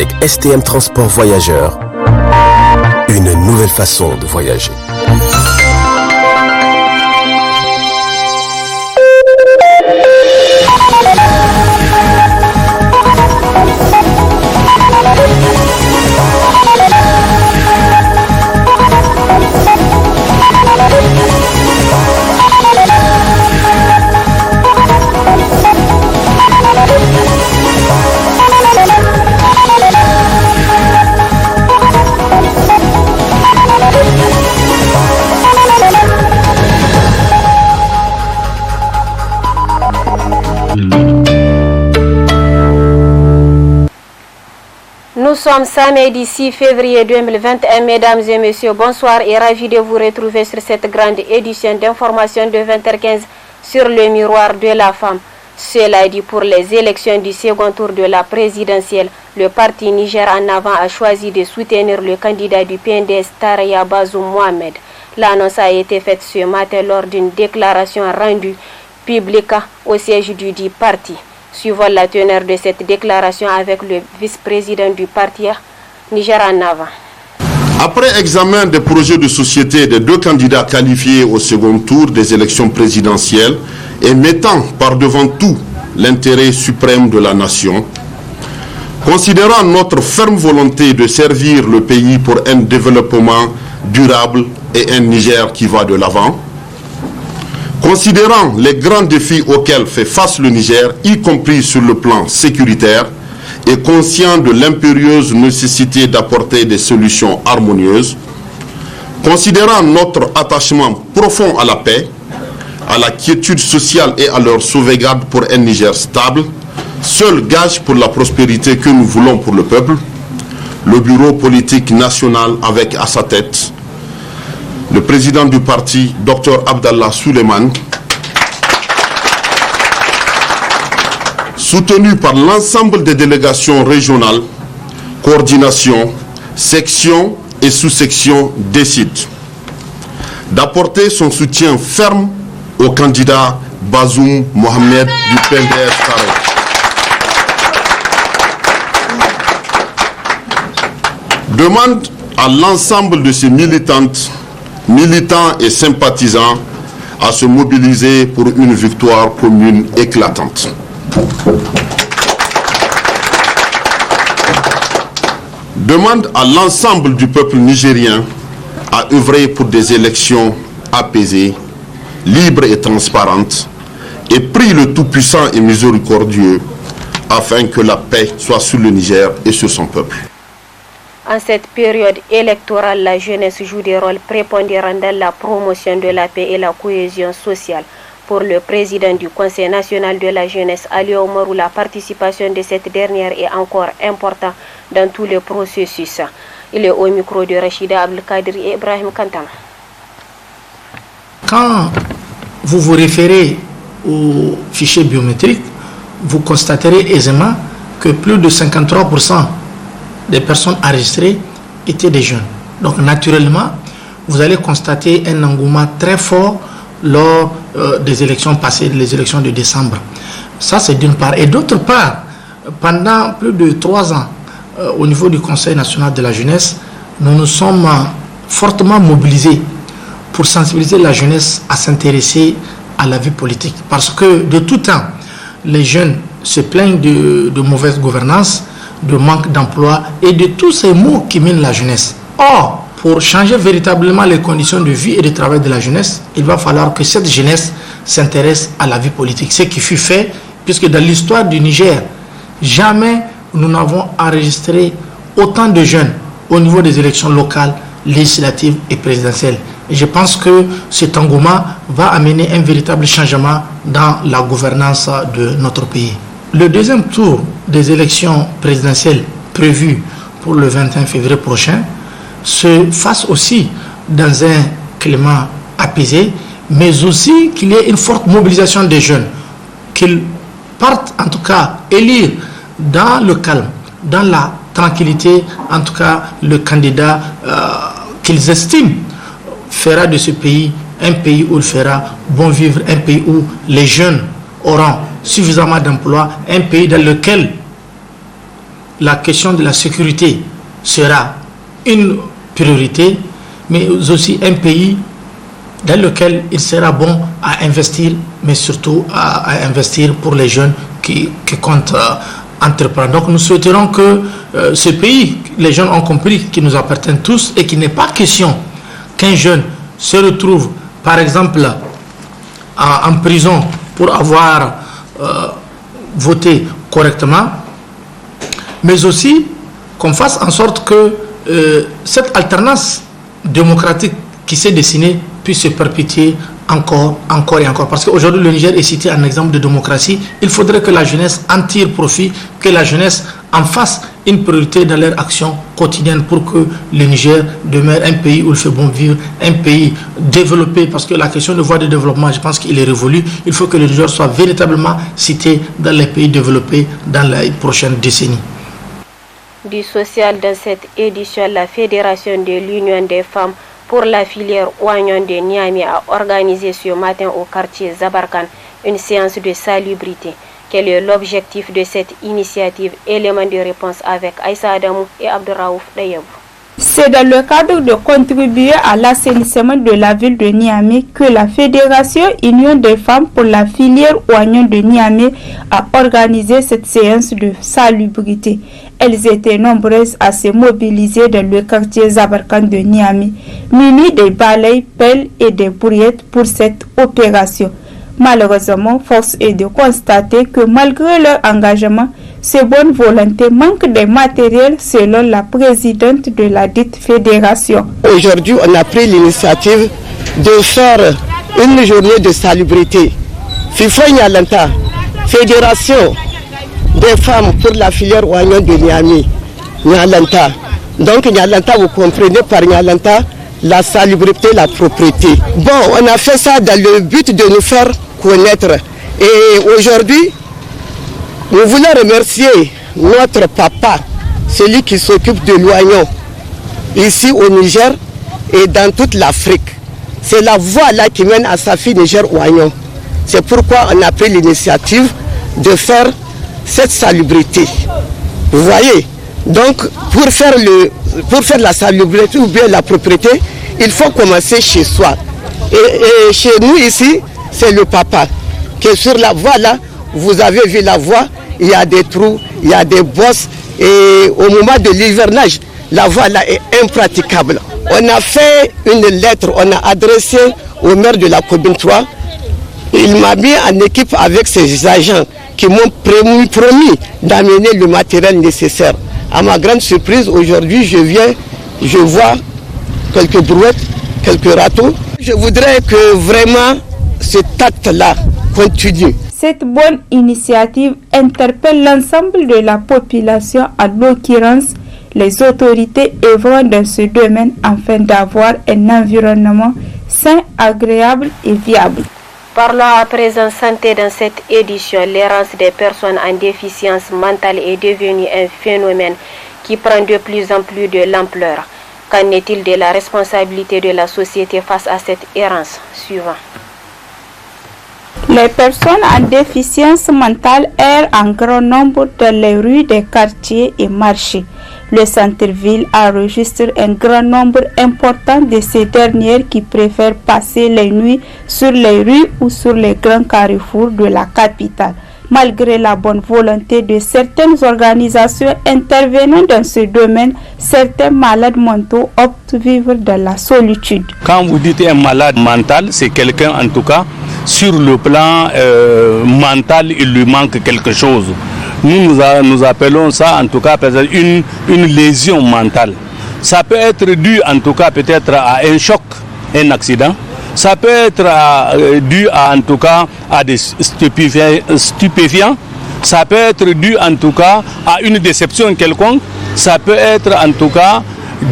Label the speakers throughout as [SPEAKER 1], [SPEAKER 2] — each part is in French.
[SPEAKER 1] avec STM Transport Voyageurs. Une nouvelle façon de voyager.
[SPEAKER 2] Nous sommes samedi 6 février 2021, mesdames et messieurs, bonsoir et ravi de vous retrouver sur cette grande édition d'information de 20h15 sur le miroir de la femme. Cela dit, pour les élections du second tour de la présidentielle, le parti Niger en avant a choisi de soutenir le candidat du PNDS Taraya Bazoum Mohamed. L'annonce a été faite ce matin lors d'une déclaration rendue publique au siège du dit parti. Suivons la teneur de cette déclaration avec le vice-président du parti Niger en avant.
[SPEAKER 3] Après examen des projets de société des deux candidats qualifiés au second tour des élections présidentielles et mettant par devant tout l'intérêt suprême de la nation, considérant notre ferme volonté de servir le pays pour un développement durable et un Niger qui va de l'avant, considérant les grands défis auxquels fait face le Niger, y compris sur le plan sécuritaire, et conscient de l'impérieuse nécessité d'apporter des solutions harmonieuses, considérant notre attachement profond à la paix, à la quiétude sociale et à leur sauvegarde pour un Niger stable, seul gage pour la prospérité que nous voulons pour le peuple, le bureau politique national avec à sa tête le président du parti, Dr Abdallah Suleiman, soutenu par l'ensemble des délégations régionales, coordination, sections et sous-sections, décide d'apporter son soutien ferme au candidat Bazoum Mohamed du PNDS Taraya. Demande à l'ensemble de ses militantes, militants et sympathisants à se mobiliser pour une victoire commune éclatante. Demande à l'ensemble du peuple nigérien à œuvrer pour des élections apaisées, libres et transparentes, et prie le Tout-Puissant et Miséricordieux afin que la paix soit sur le Niger et sur son peuple.
[SPEAKER 2] En cette période électorale, la jeunesse joue des rôles prépondérants dans la promotion de la paix et la cohésion sociale. Pour le président du Conseil national de la jeunesse, Ali Oumarou, la participation de cette dernière est encore importante dans tout le processus. Il est au micro de Rachida Abdelkader et Ibrahim Kantam.
[SPEAKER 4] Quand vous vous référez au fichier biométrique, vous constaterez aisément que plus de 53% des personnes enregistrées étaient des jeunes. Donc naturellement, vous allez constater un engouement très fort lors des élections passées, les élections de décembre. Ça, c'est d'une part. Et d'autre part, pendant plus de 3 ans, au niveau du Conseil national de la jeunesse, nous nous sommes fortement mobilisés pour sensibiliser la jeunesse à s'intéresser à la vie politique. Parce que de tout temps, les jeunes se plaignent de mauvaise gouvernance, de manque d'emploi et de tous ces maux qui minent la jeunesse. Or, pour changer véritablement les conditions de vie et de travail de la jeunesse, il va falloir que cette jeunesse s'intéresse à la vie politique. Ce qui fut fait, puisque dans l'histoire du Niger, jamais nous n'avons enregistré autant de jeunes au niveau des élections locales, législatives et présidentielles. Et je pense que cet engouement va amener un véritable changement dans la gouvernance de notre pays. Le deuxième tour des élections présidentielles prévues pour le 21 février prochain se fasse aussi dans un climat apaisé, mais aussi qu'il y ait une forte mobilisation des jeunes, qu'ils partent en tout cas élire dans le calme, dans la tranquillité, en tout cas le candidat qu'ils estiment fera de ce pays un pays où il fera bon vivre, un pays où les jeunes auront suffisamment d'emplois, un pays dans lequel la question de la sécurité sera une priorité, mais aussi un pays dans lequel il sera bon à investir, mais surtout à investir pour les jeunes qui comptent entreprendre. Donc nous souhaiterons que ce pays, les jeunes ont compris qu'il nous appartient tous et qu'il n'est pas question qu'un jeune se retrouve, par exemple, en prison pour avoir voté correctement, mais aussi qu'on fasse en sorte que cette alternance démocratique qui s'est dessinée puisse se perpétuer encore et encore. Parce qu'aujourd'hui, le Niger est cité en exemple de démocratie. Il faudrait que la jeunesse en tire profit, que la jeunesse en fasse une priorité dans leur action quotidienne pour que le Niger demeure un pays où il fait bon vivre, un pays développé, parce que la question de voie de développement, je pense qu'il est révolu. Il faut que le Niger soit véritablement cité dans les pays développés dans les prochaines décennies.
[SPEAKER 2] Du social dans cette édition, la Fédération de l'Union des femmes pour la filière oignon de Niamey a organisé ce matin au quartier Zabarkan une séance de salubrité. Quel est l'objectif de cette initiative? Élément de réponse avec Aïssa Adamou et Abdurraouf Dayabou.
[SPEAKER 5] C'est dans le cadre de contribuer à l'assainissement de la ville de Niamey que la Fédération Union des femmes pour la filière oignon de Niamey a organisé cette séance de salubrité. Elles étaient nombreuses à se mobiliser dans le quartier Zabarkan de Niamey, munies des balais, pelles et des brouillettes pour cette opération. Malheureusement, force est de constater que malgré leur engagement, ces bonnes volontés manquent de matériel selon la présidente de la dite fédération.
[SPEAKER 6] Aujourd'hui, on a pris l'initiative de faire une journée de salubrité. FIFA Nyalanta, Fédération des femmes pour la filière oignon de Niamey, Nyalanta. Donc Nyalanta, vous comprenez par Nyalanta, la salubrité, la propriété. Bon, on a fait ça dans le but de nous faire connaître. Et aujourd'hui, nous voulons remercier notre papa, celui qui s'occupe de l'oignon, ici au Niger et dans toute l'Afrique. C'est la voie là qui mène à Safi Niger Oignon. C'est pourquoi on a pris l'initiative de faire cette salubrité. Vous voyez, donc pour faire la salubrité ou bien la propriété, il faut commencer chez soi. Et chez nous ici, c'est le papa qui est sur la voie là. Vous avez vu la voie, il y a des trous, il y a des bosses. Et au moment de l'hivernage, la voie là est impraticable. On a fait une lettre, on a adressé au maire de la commune 3. Il m'a mis en équipe avec ses agents qui m'ont promis d'amener le matériel nécessaire. À ma grande surprise, aujourd'hui, je vois quelques brouettes, quelques râteaux. Je voudrais que vraiment cet acte-là continue.
[SPEAKER 5] Cette bonne initiative interpelle l'ensemble de la population, en l'occurrence les autorités œuvrant dans ce domaine afin d'avoir un environnement sain, agréable et viable.
[SPEAKER 2] Parlons à présent santé dans cette édition. L'errance des personnes en déficience mentale est devenue un phénomène qui prend de plus en plus de l'ampleur. Qu'en est-il de la responsabilité de la société face à cette errance? Suivant.
[SPEAKER 5] Les personnes en déficience mentale errent en grand nombre dans les rues des quartiers et marchés. Le centre-ville enregistre un grand nombre important de ces dernières qui préfèrent passer les nuits sur les rues ou sur les grands carrefours de la capitale. Malgré la bonne volonté de certaines organisations intervenant dans ce domaine, certains malades mentaux optent vivre dans la solitude.
[SPEAKER 7] Quand vous dites un malade mental, c'est quelqu'un en tout cas, sur le plan mental, il lui manque quelque chose. Nous appelons ça en tout cas une lésion mentale. Ça peut être dû en tout cas peut-être à un choc, un accident. Ça peut être dû à, en tout cas à des stupéfiants. Ça peut être dû en tout cas à une déception quelconque. Ça peut être en tout cas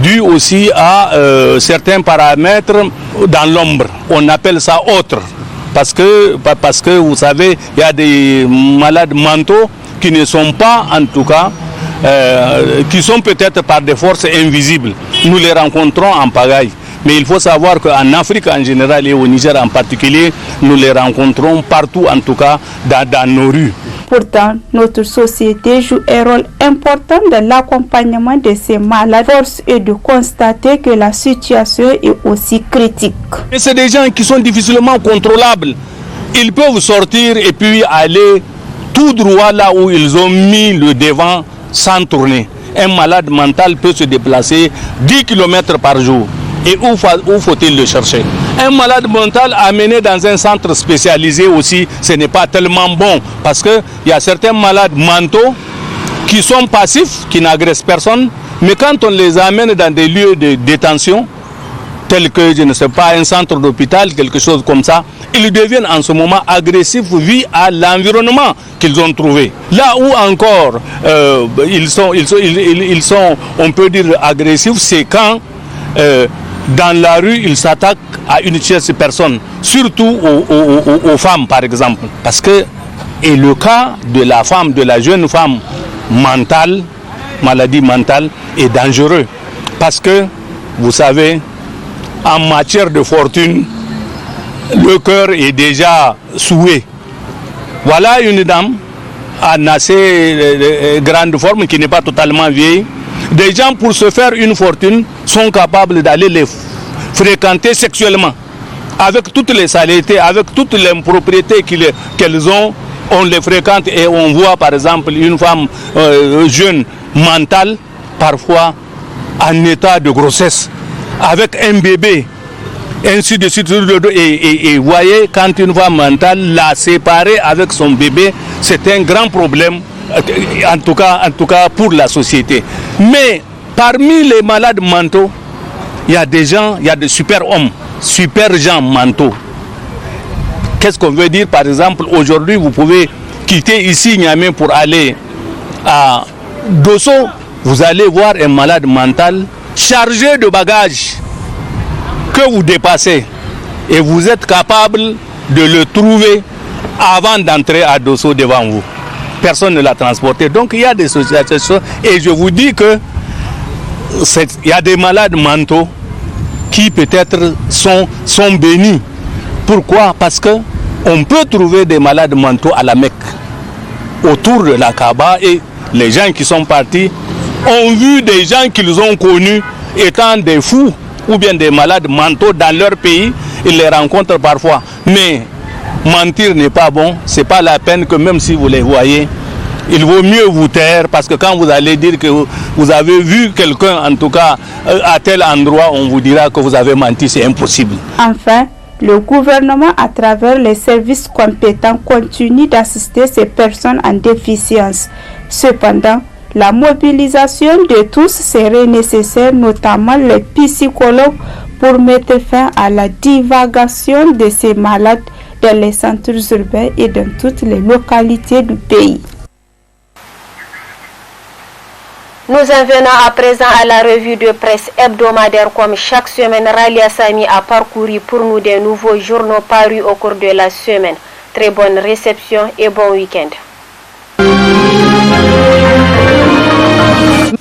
[SPEAKER 7] dû aussi à certains paramètres dans l'ombre. On appelle ça autre. Parce que vous savez, il y a des malades mentaux qui ne sont pas en tout cas, qui sont peut-être par des forces invisibles. Nous les rencontrons en pagaille. Mais il faut savoir qu'en Afrique en général et au Niger en particulier, nous les rencontrons partout, en tout cas dans nos rues.
[SPEAKER 5] Pourtant, notre société joue un rôle important dans l'accompagnement de ces malades. Force est de constater que la situation est aussi critique.
[SPEAKER 7] Et c'est des gens qui sont difficilement contrôlables. Ils peuvent sortir et puis aller tout droit là où ils ont mis le devant sans tourner. Un malade mental peut se déplacer 10 km par jour. Et où faut-il le chercher? Un malade mental amené dans un centre spécialisé aussi, ce n'est pas tellement bon. Parce qu'il y a certains malades mentaux qui sont passifs, qui n'agressent personne. Mais quand on les amène dans des lieux de détention, tels que, je ne sais pas, un centre d'hôpital, quelque chose comme ça, ils deviennent en ce moment agressifs vu à l'environnement qu'ils ont trouvé. Là où encore ils sont, on peut dire, agressifs, c'est quand dans la rue, ils s'attaquent à une tierce personne, surtout aux femmes par exemple. Parce que et le cas de la femme, de la jeune femme mentale, maladie mentale, est dangereux. Parce que, vous savez, en matière de fortune, le cœur est déjà souillé. Voilà une dame en assez grande forme qui n'est pas totalement vieille. Des gens, pour se faire une fortune, sont capables d'aller les fréquenter sexuellement. Avec toutes les saletés, avec toutes les impropriétés qu'elles ont, on les fréquente et on voit par exemple une femme jeune, mentale, parfois en état de grossesse, avec un bébé, ainsi de suite. Et voyez, quand une femme mentale l'a séparée avec son bébé, c'est un grand problème, en tout cas pour la société. Mais parmi les malades mentaux, il y a des gens, il y a des super hommes, super gens mentaux. Qu'est-ce qu'on veut dire? Par exemple, aujourd'hui, vous pouvez quitter ici Niamey pour aller à Dosso. Vous allez voir un malade mental chargé de bagages que vous dépassez. Et vous êtes capable de le trouver avant d'entrer à Dosso devant vous. Personne ne l'a transporté. Donc il y a des associations. Et je vous dis que il y a des malades mentaux qui peut-être sont bénis. Pourquoi? Parce que on peut trouver des malades mentaux à la Mecque, autour de la Kaaba, et les gens qui sont partis ont vu des gens qu'ils ont connus étant des fous ou bien des malades mentaux dans leur pays. Ils les rencontrent parfois. Mais mentir n'est pas bon. C'est pas la peine que même si vous les voyez, il vaut mieux vous taire, parce que quand vous allez dire que vous avez vu quelqu'un, en tout cas à tel endroit, on vous dira que vous avez menti, c'est impossible.
[SPEAKER 5] Enfin, le gouvernement, à travers les services compétents, continue d'assister ces personnes en déficience. Cependant, la mobilisation de tous serait nécessaire, notamment les psychologues, pour mettre fin à la divagation de ces malades dans les centres urbains et dans toutes les localités du pays.
[SPEAKER 2] Nous en venons à présent à la revue de presse hebdomadaire. Comme chaque semaine, Ralia Sami a parcouru pour nous des nouveaux journaux parus au cours de la semaine. Très bonne réception et bon week-end.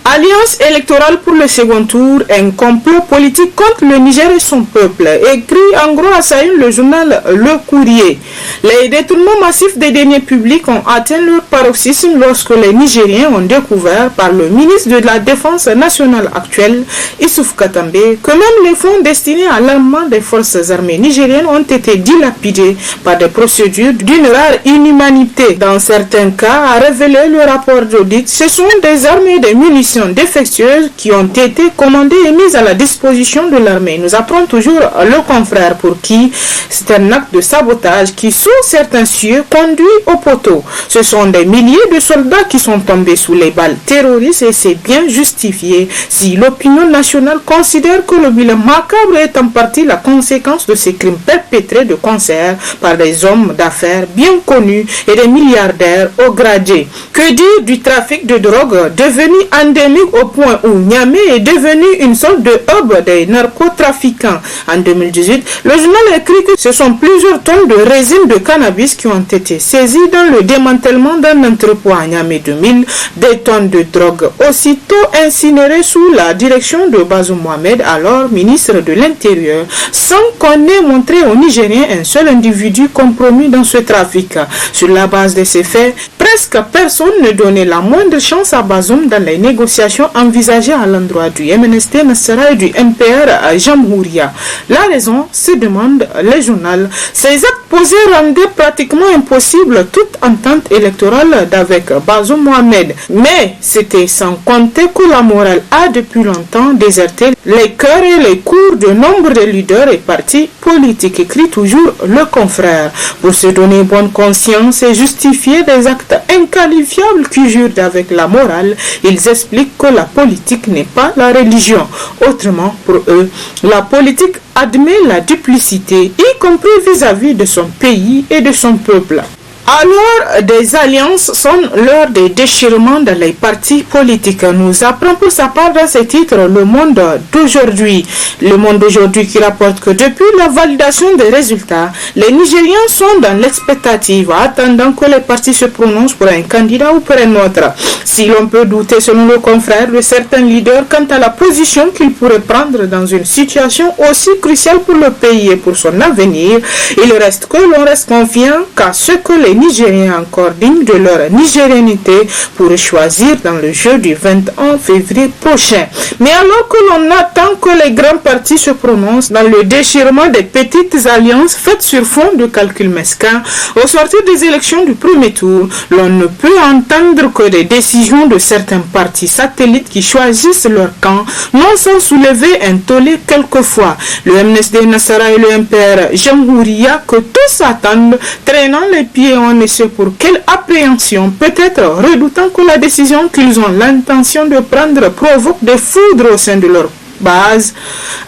[SPEAKER 8] Alliance électorale pour le second tour, un complot politique contre le Niger et son peuple, écrit en gros à sa une le journal Le Courrier. Les détournements massifs des deniers publics ont atteint leur paroxysme lorsque les Nigériens ont découvert par le ministre de la Défense nationale actuel, Issouf Katambe, que même les fonds destinés à l'armement des forces armées nigériennes ont été dilapidés par des procédures d'une rare inhumanité. Dans certains cas, a révélé le rapport d'audit, ce sont des armes et des munitions défectueuses qui ont été commandées et mises à la disposition de l'armée. Nous apprend toujours le confrère, pour qui c'est un acte de sabotage qui, sous certains cieux, conduit au poteau. Ce sont des milliers de soldats qui sont tombés sous les balles terroristes, et c'est bien justifié si l'opinion nationale considère que le bilan macabre est en partie la conséquence de ces crimes perpétrés de concert par des hommes d'affaires bien connus et des milliardaires au gradé. Que dire du trafic de drogue devenu endémique endémique au point où Niamey est devenu une sorte de hub des narcotrafiquants. En 2018, le journal écrit que ce sont plusieurs tonnes de résine de cannabis qui ont été saisies dans le démantèlement d'un entrepôt à Niamey 2000, des tonnes de drogue aussitôt incinérées sous la direction de Bazoum Mohamed, alors ministre de l'Intérieur, sans qu'on ait montré aux Nigériens un seul individu compromis dans ce trafic. Sur la base de ces faits, presque personne ne donnait la moindre chance à Bazoum dans les négociations envisagées à l'endroit du MNSD Nassara et du MPR à Jamhouria. La raison, se demande le journal. Ces actes posés rendaient pratiquement impossible toute entente électorale d'avec Bazoum Mohamed. Mais c'était sans compter que la morale a depuis longtemps déserté les cœurs et les cours de nombre de leaders et partis politiques, écrit toujours le confrère. Pour se donner bonne conscience et justifier des actes inqualifiables qui jurent avec la morale, ils expliquent que la politique n'est pas la religion. Autrement, pour eux, la politique admet la duplicité, y compris vis-à-vis de son pays et de son peuple. Alors, des alliances sont l'heure des déchirements dans les partis politiques. Nous apprend pour sa part dans ce titre Le Monde d'aujourd'hui. Le Monde d'aujourd'hui qui rapporte que depuis la validation des résultats, les Nigériens sont dans l'expectative, attendant que les partis se prononcent pour un candidat ou pour un autre. Si l'on peut douter, selon le confrère, de certains leaders quant à la position qu'ils pourraient prendre dans une situation aussi cruciale pour le pays et pour son avenir, il reste que l'on reste confiant qu'à ce que les Nigériens encore dignes de leur nigérianité pourraient choisir dans le jeu du 21 février prochain. Mais alors que l'on attend que les grands partis se prononcent dans le déchirement des petites alliances faites sur fond de calculs mesquins, au sortir des élections du premier tour, l'on ne peut entendre que des décisions de certains partis satellites qui choisissent leur camp, non sans soulever un tollé quelquefois. Le MNSD Nassara et le MPR Jamhouria que tous attendent, traînant les pieds on ne sait pour quelle appréhension, peut-être redoutant que la décision qu'ils ont l'intention de prendre provoque des foudres au sein de leur base,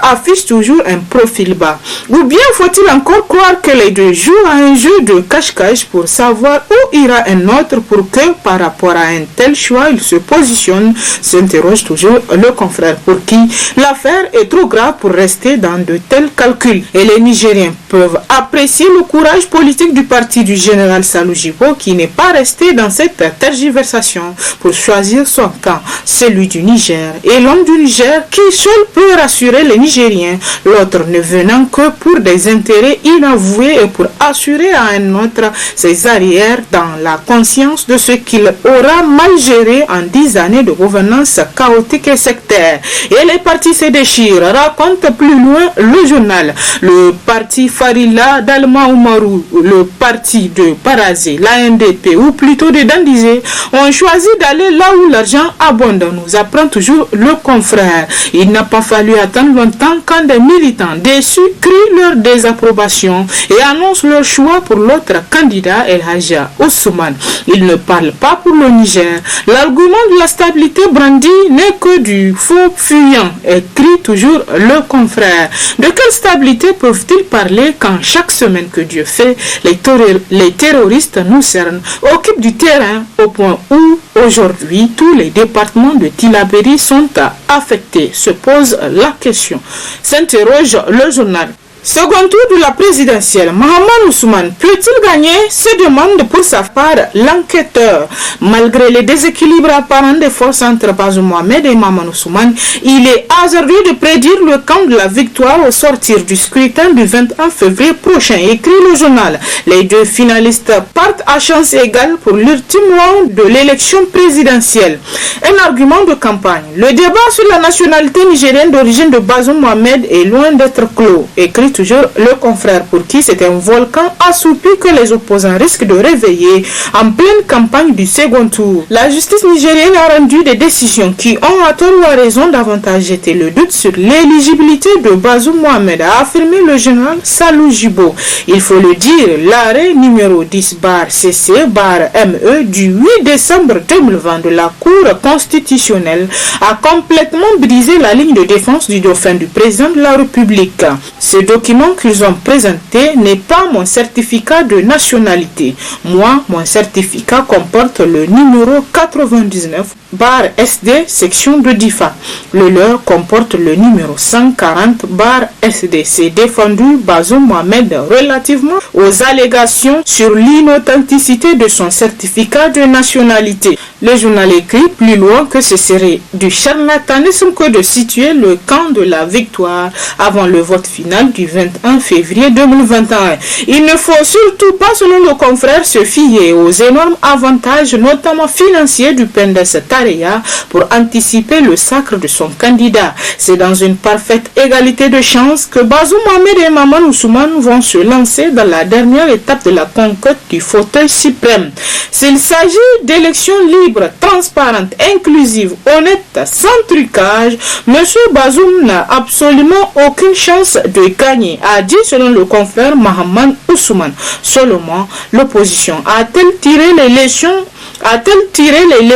[SPEAKER 8] affiche toujours un profil bas. Ou bien faut-il encore croire que les deux jouent à un jeu de cache-cache pour savoir où ira un autre pour que par rapport à un tel choix il se positionne, s'interroge toujours le confrère pour qui l'affaire est trop grave pour rester dans de tels calculs. Et les Nigériens peuvent apprécier le courage politique du parti du général Salou Jibo qui n'est pas resté dans cette tergiversation pour choisir son camp, celui du Niger, et l'homme du Niger qui seul peut rassurer les Nigériens, l'autre ne venant que pour des intérêts inavoués et pour assurer à un autre ses arrières dans la conscience de ce qu'il aura mal géré en 10 années de gouvernance chaotique et sectaire. Et les partis se déchirent, raconte plus loin le journal. Le parti Farila d'Alma Oumarou, le parti de Parazé, l'ANDP ou plutôt de Dandizé ont choisi d'aller là où l'argent abonde, nous apprend toujours le confrère. Il n'a pas fallu attendre longtemps quand des militants déçus crient leur désapprobation et annoncent leur choix pour l'autre candidat, El Hadja Ousmane. Ils ne parlent pas pour le Niger. L'argument de la stabilité brandi n'est que du faux fuyant, écrit toujours le confrère. De quelle stabilité peuvent-ils parler quand chaque semaine que Dieu fait, les terroristes nous cernent, occupent du terrain au point où aujourd'hui tous les départements de Tillabéri sont affectés? Se pose la question. S'interroge le journal. Second tour de la présidentielle, Mahaman Ousmane peut-il gagner? Se demande pour sa part l'enquêteur. Malgré les déséquilibres apparents des forces entre Bazoum Mohamed et Mahaman Ousmane, il est hasardeux de prédire le camp de la victoire au sortir du scrutin du 21 février prochain, écrit le journal. Les deux finalistes partent à chance égale pour l'ultime round de l'élection présidentielle. Un argument de campagne. Le débat sur la nationalité nigérienne d'origine de Bazoum Mohamed est loin d'être clos, écrit toujours le confrère pour qui c'est un volcan assoupi que les opposants risquent de réveiller en pleine campagne du second tour. La justice nigérienne a rendu des décisions qui ont à tort ou à raison davantage jeté le doute sur l'éligibilité de Bazoum Mohamed, a affirmé le général Salou Jibo. Il faut le dire, l'arrêt numéro 10/CC/ME du 8 décembre 2020 de la Cour constitutionnelle a complètement brisé la ligne de défense du dauphin du président de la République. Ce document qu'ils ont présenté n'est pas mon certificat de nationalité. Moi, mon certificat comporte le numéro 99 140-SD, section de Difa. Le leur comporte le numéro 140-SD. C'est défendu Bazoum Mohamed relativement aux allégations sur l'inauthenticité de son certificat de nationalité. Le journal écrit plus loin que ce serait du charlatanisme que de situer le camp de la victoire avant le vote final du 21 février 2021. Il ne faut surtout pas, selon nos confrères, se fier aux énormes avantages, notamment financiers, du PNDS Tareya pour anticiper le sacre de son candidat. C'est dans une parfaite égalité de chance que Bazoum Mohamed et Maman Ousmane vont se lancer dans la dernière étape de la conquête du fauteuil suprême. S'il s'agit d'élections libres, transparentes, inclusives, honnêtes, sans trucage, M. Bazoum n'a absolument aucune chance de gagner, a dit selon le confrère Mahaman Ousmane. Seulement, l'opposition a-t-elle tiré les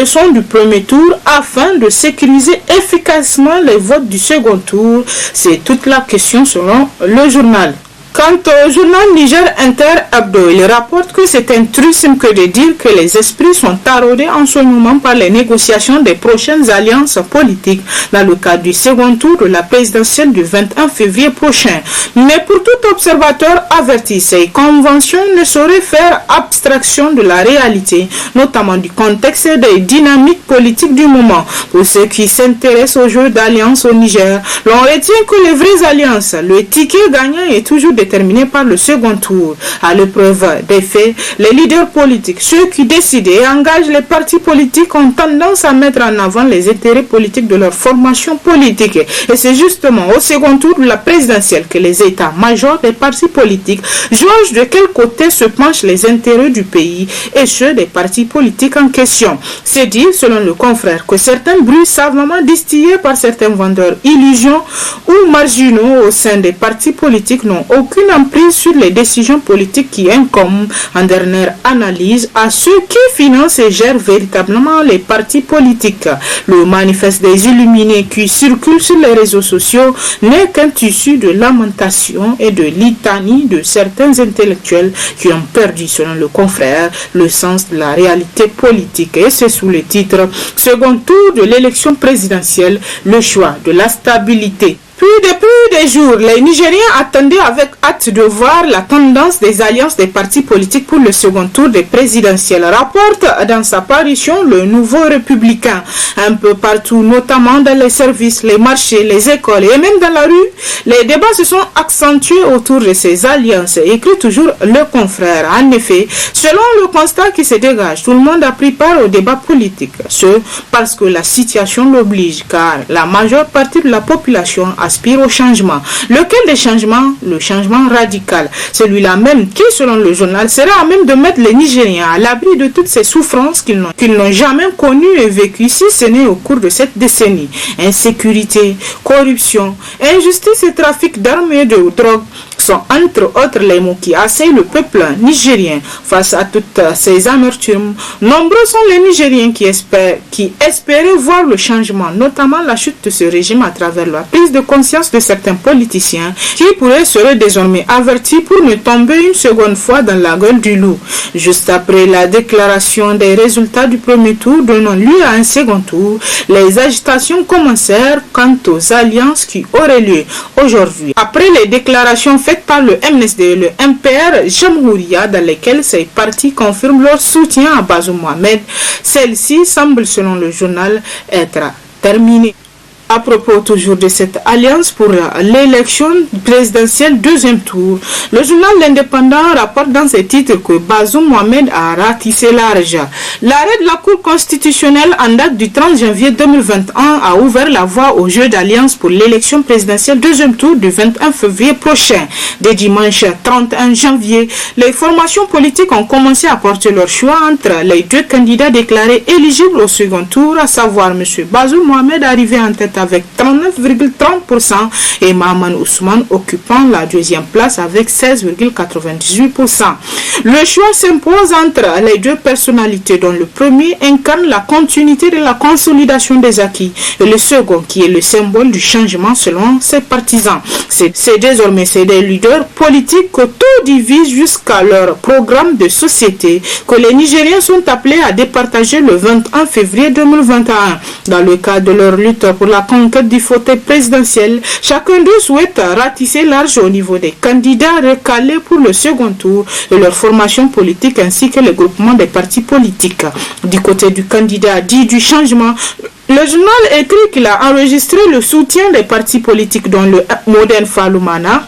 [SPEAKER 8] leçons du premier tour afin de sécuriser efficacement les votes du second tour? C'est toute la question selon le journal. Quant au journal Niger Inter Abdo, il rapporte que c'est un truisme que de dire que les esprits sont taraudés en ce moment par les négociations des prochaines alliances politiques dans le cadre du second tour de la présidentielle du 21 février prochain. Mais pour tout observateur averti, ces conventions ne sauraient faire abstraction de la réalité, notamment du contexte et des dynamiques politiques du moment. Pour ceux qui s'intéressent au jeu d'alliance au Niger, l'on retient que les vraies alliances, le ticket gagnant est toujours déterminé par le second tour. À l'épreuve des faits, les leaders politiques, ceux qui décident et engagent les partis politiques, ont tendance à mettre en avant les intérêts politiques de leur formation politique. Et c'est justement au second tour de la présidentielle que les états-majors des partis politiques jaugent de quel côté se penchent les intérêts du pays et ceux des partis politiques en question. C'est dire, selon le confrère, que certains bruits savamment distillés par certains vendeurs illusions ou marginaux au sein des partis politiques n'ont aucune emprise sur les décisions politiques qui incombent, en dernière analyse, à ceux qui financent et gèrent véritablement les partis politiques. Le manifeste des illuminés qui circule sur les réseaux sociaux n'est qu'un tissu de lamentation et de litanie de certains intellectuels qui ont perdu, selon le confrère, le sens de la réalité politique. Et c'est sous le titre « Second tour de l'élection présidentielle, le choix de la stabilité ». Puis depuis des jours, les Nigériens attendaient avec hâte de voir la tendance des alliances des partis politiques pour le second tour des présidentielles, rapporte dans sa parution le Nouveau Républicain. Un peu partout, notamment dans les services, les marchés, les écoles et même dans la rue, les débats se sont accentués autour de ces alliances, écrit toujours le confrère. En effet, selon le constat qui se dégage, tout le monde a pris part au débat politique. Ce parce que la situation l'oblige, car la majeure partie de la population aspire au changement. Lequel des changements? Le changement radical. Celui-là même qui, selon le journal, sera à même de mettre les Nigériens à l'abri de toutes ces souffrances qu'ils n'ont jamais connues et vécues, si ce n'est au cours de cette décennie. Insécurité, corruption, injustice et trafic d'armes et de drogue sont entre autres les mots qui assaillent le peuple nigérien. Face à toutes ces amertumes, nombreux sont les Nigériens qui espéraient voir le changement, notamment la chute de ce régime à travers la prise de conscience de certains politiciens qui seraient désormais avertis pour ne tomber une seconde fois dans la gueule du loup. Juste après la déclaration des résultats du premier tour donnant lieu à un second tour, les agitations commencèrent quant aux alliances qui auraient lieu aujourd'hui. Après les déclarations faites par le MNSD et le MPR Jamhouria, dans lesquelles ces partis confirment leur soutien à Bazoum Mohamed, celle-ci semble, selon le journal, être terminée. À propos toujours de cette alliance pour l'élection présidentielle deuxième tour, le journal L'Indépendant rapporte dans ses titres que Bazoum Mohamed a ratissé large. L'arrêt de la Cour constitutionnelle en date du 30 janvier 2021 a ouvert la voie au jeu d'alliance pour l'élection présidentielle deuxième tour du 21 février prochain. Dès dimanche 31 janvier, les formations politiques ont commencé à porter leur choix entre les deux candidats déclarés éligibles au second tour, à savoir M. Bazoum Mohamed arrivé en tête avec 39,30% et Mahaman Ousmane occupant la deuxième place avec 16,98%. Le choix s'impose entre les deux personnalités dont le premier incarne la continuité de la consolidation des acquis et le second qui est le symbole du changement selon ses partisans. C'est désormais ces des leaders politiques que tout divise jusqu'à leur programme de société que les Nigériens sont appelés à départager le 21 février 2021. Dans le cadre de leur lutte pour la conquête du fauteuil présidentiel, chacun d'eux souhaite ratisser large au niveau des candidats recalés pour le second tour et leur formation politique ainsi que le groupement des partis politiques. Du côté du candidat dit du changement, le journal écrit qu'il a enregistré le soutien des partis politiques dont le Modern Falumana,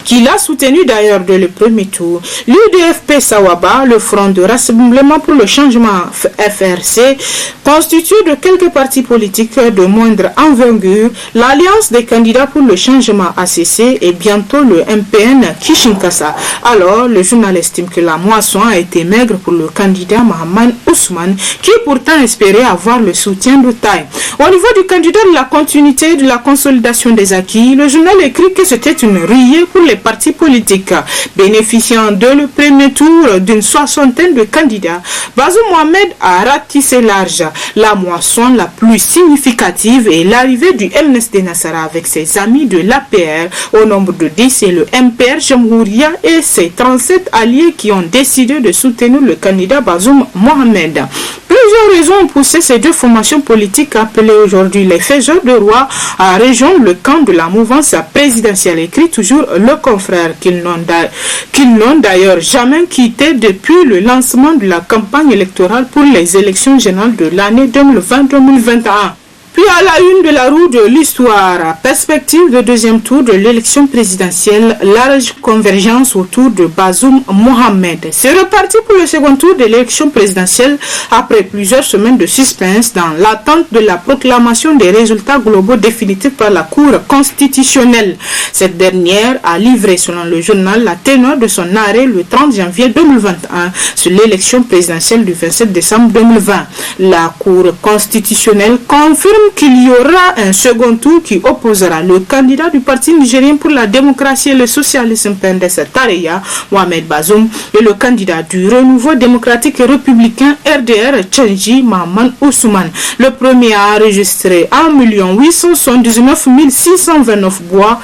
[SPEAKER 8] qu'il a soutenu d'ailleurs dès le premier tour, l'UDFP Sawaba, le Front de Rassemblement pour le Changement FRC, constitué de quelques partis politiques de moindre envergure, l'Alliance des candidats pour le changement ACC et bientôt le MPN Kishinkasa. Alors, le journal estime que la moisson a été maigre pour le candidat Mahaman Ousmane, qui pourtant espérait avoir le soutien de taille. Au niveau du candidat de la continuité et de la consolidation des acquis, le journal écrit que c'était une riée pour les partis politiques. Bénéficiant de le premier tour d'une soixantaine de candidats, Bazoum Mohamed a ratissé large. La moisson la plus significative est l'arrivée du MNSD Nassara avec ses amis de l'APR au nombre de 10 et le MPR Jamhouria et ses 37 alliés qui ont décidé de soutenir le candidat Bazoum Mohamed. Plusieurs raisons ont poussé ces deux formations politiques appelées aujourd'hui les faiseurs de roi à rejoindre le camp de la mouvance présidentielle, écrit toujours le confrère, qu'ils n'ont d'ailleurs jamais quitté depuis le lancement de la campagne électorale pour les élections générales de l'année 2020-2021. Puis à la une de la roue de l'histoire, perspective de deuxième tour de l'élection présidentielle, large convergence autour de Bazoum Mohamed. C'est reparti pour le second tour de l'élection présidentielle après plusieurs semaines de suspense dans l'attente de la proclamation des résultats globaux définitifs par la Cour constitutionnelle. Cette dernière a livré, selon le journal, la teneur de son arrêt le 30 janvier 2021 sur l'élection présidentielle du 27 décembre 2020. La Cour constitutionnelle confirme qu'il y aura un second tour qui opposera le candidat du Parti nigérien pour la démocratie et le socialisme PNDS Tareya, Mohamed Bazoum, et le candidat du renouveau démocratique et républicain RDR Tchenji Mahaman Ousmane. Le premier a enregistré 1 879 629 voix,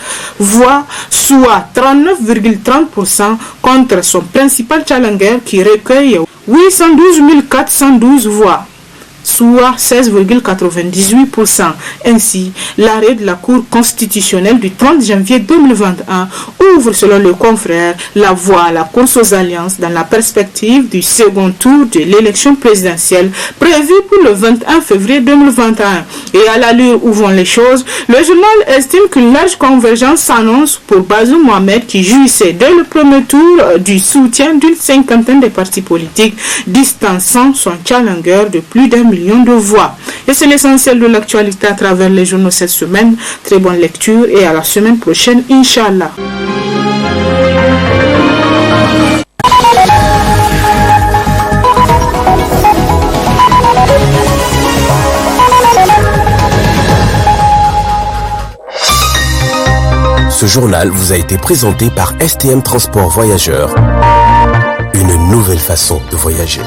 [SPEAKER 8] soit 39,30% contre son principal challenger qui recueille 812 412 voix, soit 16,98%. Ainsi, l'arrêt de la Cour constitutionnelle du 30 janvier 2021 ouvre, selon le confrère, la voie à la course aux alliances dans la perspective du second tour de l'élection présidentielle prévue pour le 21 février 2021. Et à l'allure où vont les choses, le journal estime qu'une large convergence s'annonce pour Bazoum Mohamed qui jouissait dès le premier tour du soutien d'une cinquantaine de partis politiques, distançant son challenger de plus d'1 million de voix. Et c'est l'essentiel de l'actualité à travers les journaux cette semaine. Très bonne lecture et à la semaine prochaine, Inch'Allah.
[SPEAKER 1] Ce journal vous a été présenté par STM Transport Voyageurs. Une nouvelle façon de voyager.